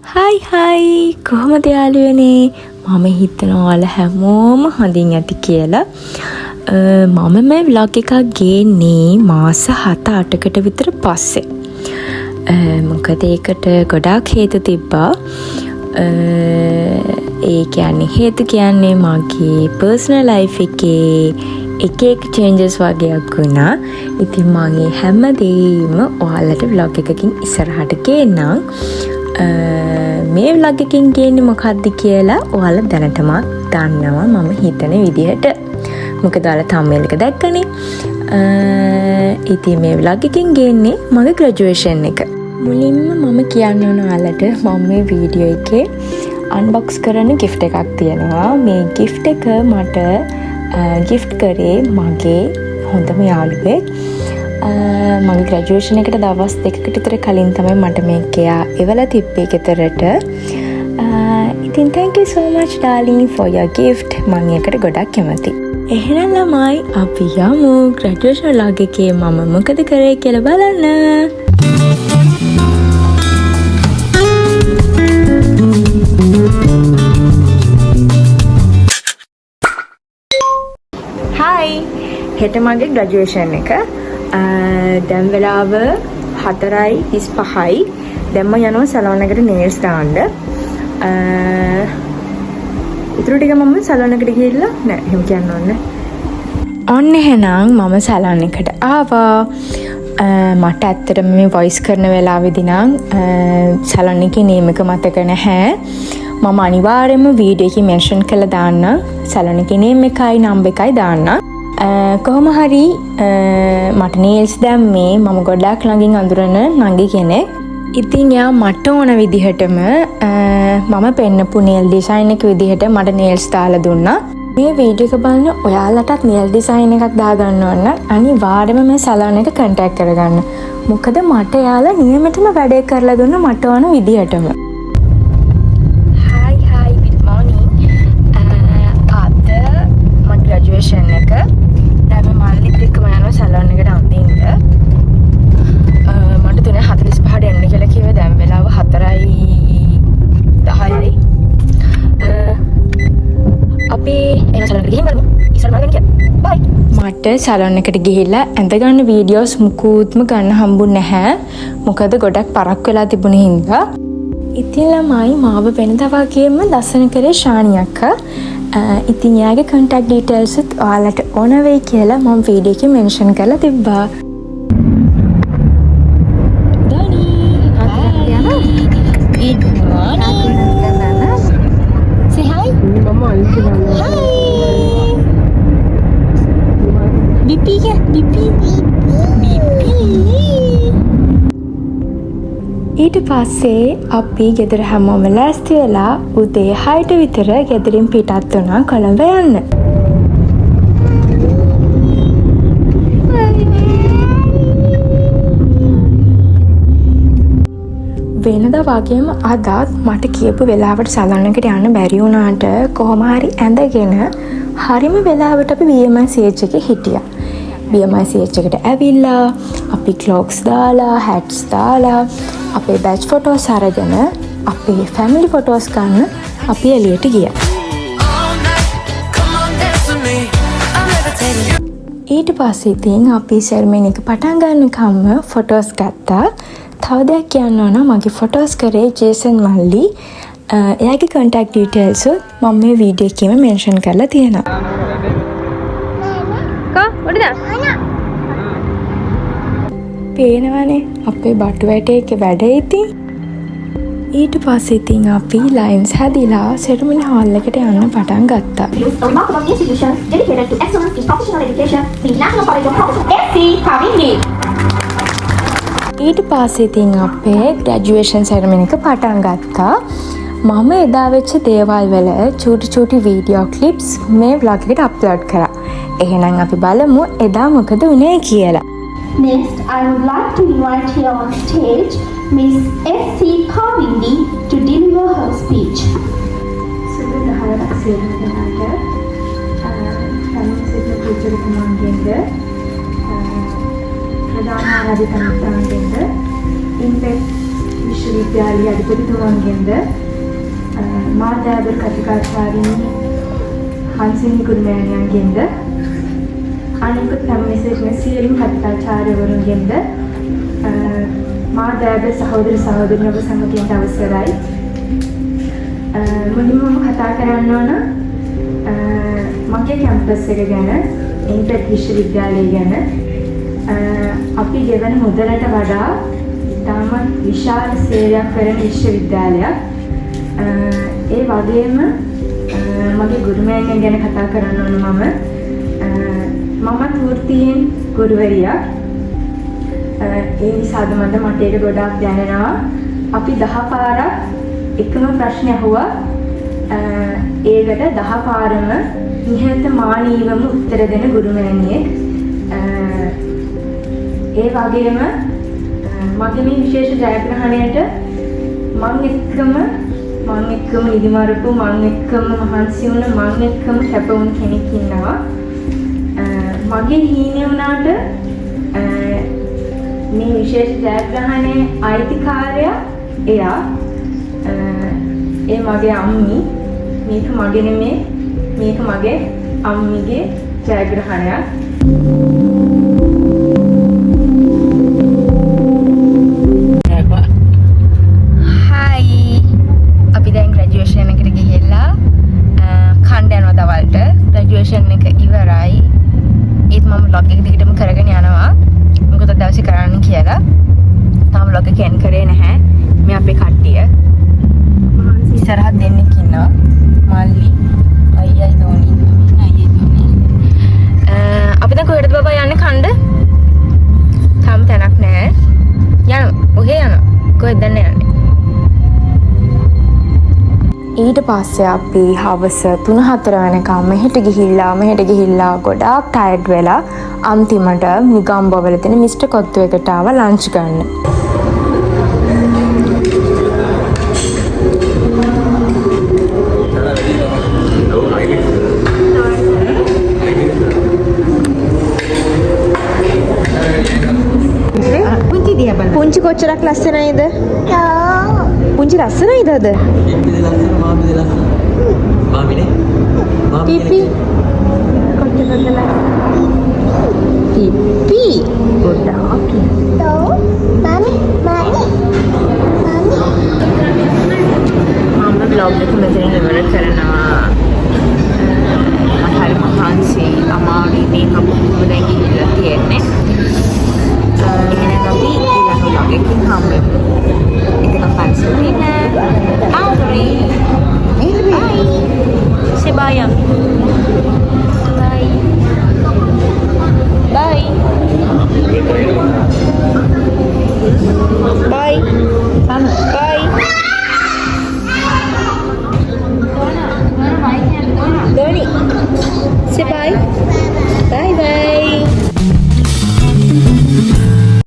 හයි කොහොමද යාළුවනේ මම හිතනවා ඔයාලා හැමෝම හොඳින් ඇති කියලා. මම මේ vlog එකක් ගේන්නේ මාස 7-8කට විතර පස්සේ. මොකද ඒකට ගොඩාක් හේතු තිබ්බා. ඒ කියන්නේ හේතු කියන්නේ මගේ personal life එකේ එක changes වගේක් වුණා. ඉතින් මම හැමදේම ඔයාලට vlog එකකින් ඉස්සරහට ගේන්නම්. මේ vlog එකකින් ගේන්නේ මොකක්ද කියලා ඔයාලා දැනටම දන්නවා මම හිතන විදිහට. මොකද ඔයාලා thumbnail එක දැක්කනේ. ඉතින් මේ vlog එකකින් ගේන්නේ මගේ graduation එක. මුලින්ම මම කියන්න ඕන ඔයාලට මම මේ වීඩියෝ එකේ unbox කරන gift එකක් තියෙනවා. මේ gift එක මට gift කරේ මගේ හොඳම යාළුවෙක්. මගේ graduation එකට දවස් 2කට විතර කලින් තමයි මට මේක එවලා තිබ්බේ ගෙදරට. ඉතින් thank you so much darling for your gift. මම ඒකට ගොඩක් කැමතියි. එහෙනම් ළමයි අපි යමු graduation vlog එකේ මම මොකද කරේ කියලා බලන්න. Hi! හෙට මගේ graduation එක. දැන් වෙලාව 4:35යි. දැන් මම යනවා සැලොන් එකට nails දාන්න. ඊටු ටික මම සැලොන් එකට ගිහිල්ලා නෑ එහෙම කියන්න ඕනේ. ඔන්න එහෙනම් මම සැලොන් එකට ආවා. මට ඇත්තටම මේ voice කරන වෙලාවෙදී නම් සැලොන් එකේ name එක මතක නැහැ. මම අනිවාර්යයෙන්ම වීඩියෝ එකේ mention කරලා දාන්න. සැලොන් එකේ name එකයි number එකයි දාන්න. කොහොම හරි මට nails දැම්මේ මම ගොඩක් ළඟින් අඳුරන නංගි කෙනෙක්. ඉතින් එයා මට ඕන විදිහටම මම පෙන්නපු nail design එක විදිහට මට nails දාලා දුන්නා. මේ වීඩියෝ එක බලන ඔයාලටත් nail design එකක් දාගන්න ඕන නම් අනිවාර්යයෙන්ම මේ සැලොන් එක contact කරගන්න. මොකද මට එයාලා නියමෙටම වැඩේ කරලා දුන්න මට ඕන විදිහටම. Hi good morning. අද මගේ graduation එක සැලොන් එකට අඳින්න මට 3:45ට එන්න කියලා කිව්වේ. දැන් වෙලාව 4:10යි. අපි එන සැලොන් එකට ගිහින් බලමු. ඉස්සරහට ගිහින් බයි. මට සැලොන් එකට ගිහිල්ලා ඇඳ ගන්න වීඩියෝස් මුකුත්ම ගන්න හම්බුනේ නැහැ. මොකද ගොඩක් පරක් වෙලා තිබුණේ හින්දා. ඉතින් ළමයි මාව වෙනදා වගේම ලස්සන කරේ ශානි අක්කා. ඉතින් යාගේ contact details ඔයාලට ඕන වෙයි කියලා මම වීඩියෝ එකේ mention කරලා තිබ්බා. Dani, hi. Good morning. Say hi. Mama, hi. Bipi ya, Bipi. ඊට පස්සේ අපි ගෙදර හැමෝම ලෑස්ති වෙලා උදේ 6ට විතර ගෙදරින් පිටත් වුණා කොළඹ යන්න. වෙනදා වගේම අදත් මට කියපු වෙලාවට සැලොන් එකට යන්න බැරි වුණාට කොහොම හරි ඇඳගෙන හරිම වෙලාවට අපි BMI CH එකේ හිටියා. BMI CH එකට ඇවිල්ලා අපි clothes දාලා hats දාලා අපේ batch photos අරගෙන අපේ family photos ගන්න අපි එළියට ගියා. ඊට පස්සේ ඉතින් අපි ceremony එක පටන් ගන්නකම්ම photos ගත්තා. තව දෙයක් කියන්න ඕන මගේ photos කරේ ජේසන් මල්ලි. එයාගේ contact details මම මේ වීඩියෝ එකේම mention කරලා තියෙනවා. පේනවනේ අපේ බටු වැටේක වැඩ ඉතින්. ඊට පස්සේ ඉතින් අපි ලයින්ස් හැදිලා සෙරමනි හෝල් එකට යන්න පටන් ගත්තා. ඊට පස්සේ ඉතින් අපේ ග්‍රැජුවේෂන් සෙරමනි එක පටන් ගත්තා. මම එදා වෙච්ච දේවල් වල චූටි වීඩියෝ ක්ලිප්ස් මේ vlog එකට අප්ලෝඩ් කරා. එහෙනම් අපි බලමු එදා මොකද වුනේ කියලා. Next, I would like to invite here on stage Miss S.C. Kavindi to deliver her speech. ප්‍රධාන ආරාධිත ඉම්පැක්ට් විශ්ව විශ්වවිද්‍යාලයේ අධිපතිතුමන්ගෙන්ද මාධ්‍යාධර කතිකාචාර්යිනි හංසිනි ගුරුමෑණියන්ගෙන්ද අනිකුත් පැමිණ සියලුම කතිකාචාර්යවරුන්ගෙන්ද මාධ්‍යාධර සහෝදර සහෝදරියන්ව සමගින් අවසරයි. මුලින්ම කතා කරන්න ඕන මගේ කැම්පස් එක ගැන, ඉන්පෙට් විශ්වවිද්‍යාලය ගැන. අපි ගෙවන මුදලට වඩා ඉතාමත් විශාල සේවයක් කරන විශ්වවිද්‍යාලයක්. ඒ වගේම මගේ ගුරුමෑණියන් ගැන කතා කරන්න ඕන මමත් වෘත්තියෙන් ගුරුවරියක්. ඒ නිසාද මට ඒක ගොඩාක් දැනෙනවා. අපි 10 පාරක් එකම ප්‍රශ්න අහුවා. ඒකට 10 පාරම නිහතමානීවම උත්තර දෙන ගුරුමෑණියෙක්. ඒ වගේම මගේ මේ විශේෂ ජයග්‍රහණයට මම එක්කම නිදිමරපු, මම එක්කම මහන්සි වුණ, මම එක්කම කැප වුණ කෙනෙක් ඉන්නවා. මගේ හීනේ වුණාට මේ විශේෂ ජයග්‍රහණයේ අයිතිකාරයා එයා. ඒ මගේ අම්මි. මේක මගේ නෙමෙයි, මේක මගේ අම්මිගේ ජයග්‍රහණයක්. ග්‍රැජුවේෂන් එක ඉවරයි. ඒත් මම බ්ලොග් එක දිගටම කරගෙන යනවා. මොකද දවසේ කරන්න කියලා. තාම බ්ලොග් එක එන් කරේ නැහැ. මේ අපේ කට්ටිය. ඉස්සරහට දෙන්නෙක් ඉන්නවා. මල්ලි, අයියයි දෝනි. අපි දැන් කොහෙටද බබා යන්නේ කණ්ඩ? තාම තැනක් නැහැ. යනවා. ඔහේ යනවා. කොහෙද යන්නේ? ඊට පස්සේ අපි හවස 3-4 වෙනකම් මෙහෙට ගිහිල්ලා ගොඩාක් ටයර්ඩ් වෙලා අන්තිමට නිගම්බවල තියෙන මිස්ටර් කොත්තු එකට ආව ලන්ච් ගන්න. පුංචි කොච්චරක් ලස්සනයිද? පුංචි ලස්සනයිද අද? පිපි කොච්චරද පිපි ගොඩාක් මම බ්ලොග් එක මෙතනින් ඉවර කරනවා. මට හරි මහන්සි අමාරුයි මේ කපුටු දැන් ගිහිල්ලා තියෙන්නේ. එහෙනම් අපි ඊළඟ බ්ලොග් එකකින් හම්බෙමු. ඉතින් පන්සල් Audrey. Bye. Say bye, Yummy. Bye. Bye. Bye. Bye.